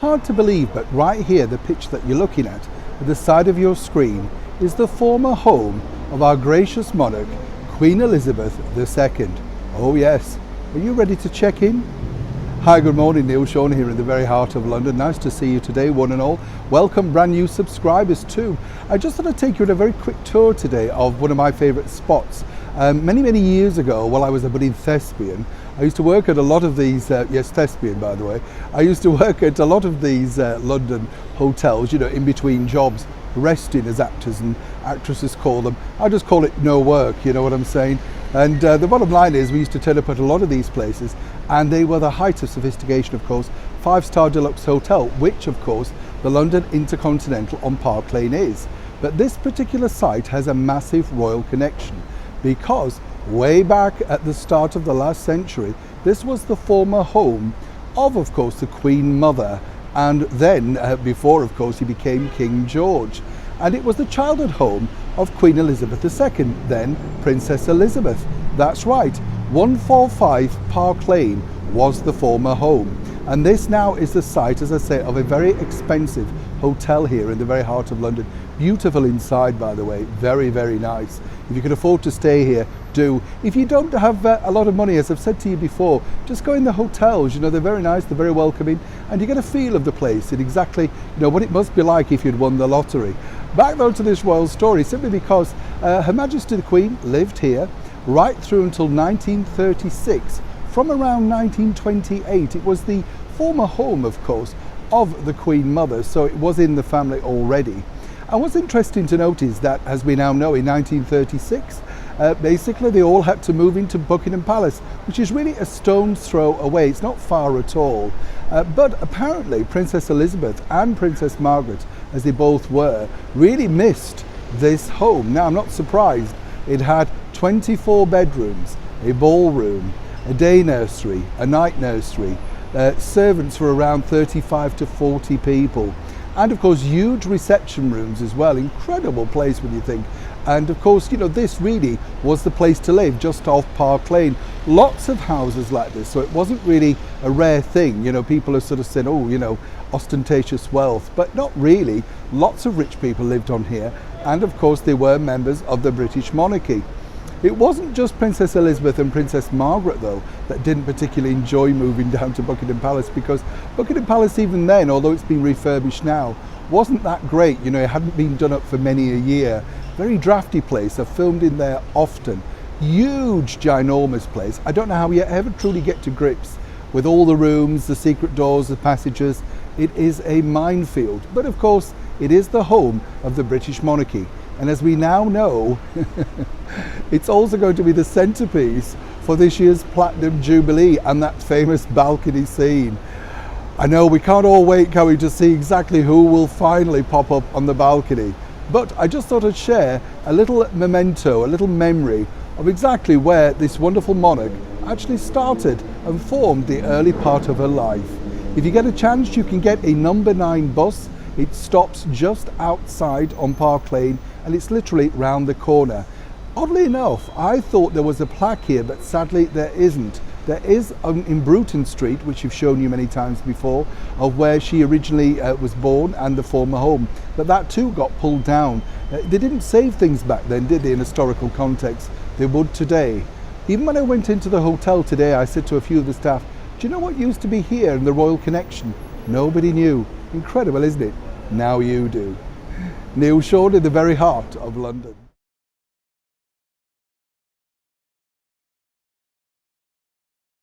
Hard to believe, but right here, the picture that you're looking at the side of your screen, is the former home of our gracious monarch, Queen Elizabeth II. Oh yes, are you ready to check in? Hi, good morning, Neil Sean here in the very heart of London. Nice to see you today, one and all. Welcome brand new subscribers too. I just want to take you on a very quick tour today of one of my favourite spots. Many years ago, while I was a budding thespian, I used to work at a lot of these, yes, thespian by the way, I used to work at a lot of these London hotels, you know, in between jobs, resting as actors and actresses call them. I just call it no work, you know what I'm saying? And the bottom line is we used to turn up at a lot of these places and they were the height of sophistication, of course. 5-star deluxe hotel, which of course the London Intercontinental on Park Lane is. But this particular site has a massive royal connection because way back at the start of the last century, this was the former home of course, the Queen Mother, and then before, of course, he became King George. And it was the childhood home of Queen Elizabeth II, then Princess Elizabeth. That's right, 145 Park Lane was the former home. And this now is the site, as I say, of a very expensive hotel here in the very heart of London. Beautiful inside, by the way, very nice. If you can afford to stay here, do. If you don't have a lot of money, as I've said to you before, just go in the hotels. You know, they're very nice, they're very welcoming, and you get a feel of the place and exactly, you know, what it must be like if you'd won the lottery. Back though to this royal story, simply because Her Majesty the Queen lived here right through until 1936. From around 1928, it was the former home, of course, of the Queen Mother, so it was in the family already. And what's interesting to note is that, as we now know, in 1936, basically they all had to move into Buckingham Palace, which is really a stone's throw away. It's not far at all. But apparently Princess Elizabeth and Princess Margaret, as they both were, really missed this home. Now, I'm not surprised. It had 24 bedrooms, a ballroom, a day nursery, a night nursery, servants for around 35 to 40 people. And of course, huge reception rooms as well. Incredible place when you think. And of course, you know, this really was the place to live, just off Park Lane. Lots of houses like this, so it wasn't really a rare thing. You know, people have sort of said, oh, you know, ostentatious wealth, but not really. Lots of rich people lived on here. And of course, they were members of the British monarchy. It wasn't just Princess Elizabeth and Princess Margaret, though, that didn't particularly enjoy moving down to Buckingham Palace, because Buckingham Palace, even then, although it's been refurbished now, wasn't that great. You know, it hadn't been done up for many a year. Very drafty place. I've filmed in there often. Huge, ginormous place. I don't know how you ever truly get to grips with all the rooms, the secret doors, the passages. It is a minefield. But of course, it is the home of the British monarchy. And as we now know, it's also going to be the centerpiece for this year's Platinum Jubilee and that famous balcony scene. I know we can't all wait, can we, to see exactly who will finally pop up on the balcony. But I just thought I'd share a little memento, a little memory of exactly where this wonderful monarch actually started and formed the early part of her life. If you get a chance, you can get a number 9 bus. It stops just outside on Park Lane and it's literally round the corner. Oddly enough, I thought there was a plaque here, but sadly there isn't. There is in Bruton Street, which I've shown you many times before, of where she originally was born and the former home. But that too got pulled down. They didn't save things back then, did they, in historical context? They would today. Even when I went into the hotel today, I said to a few of the staff, do you know what used to be here in the Royal Connection? Nobody knew. Incredible, isn't it? Now you do. Neil Sean in the very heart of London.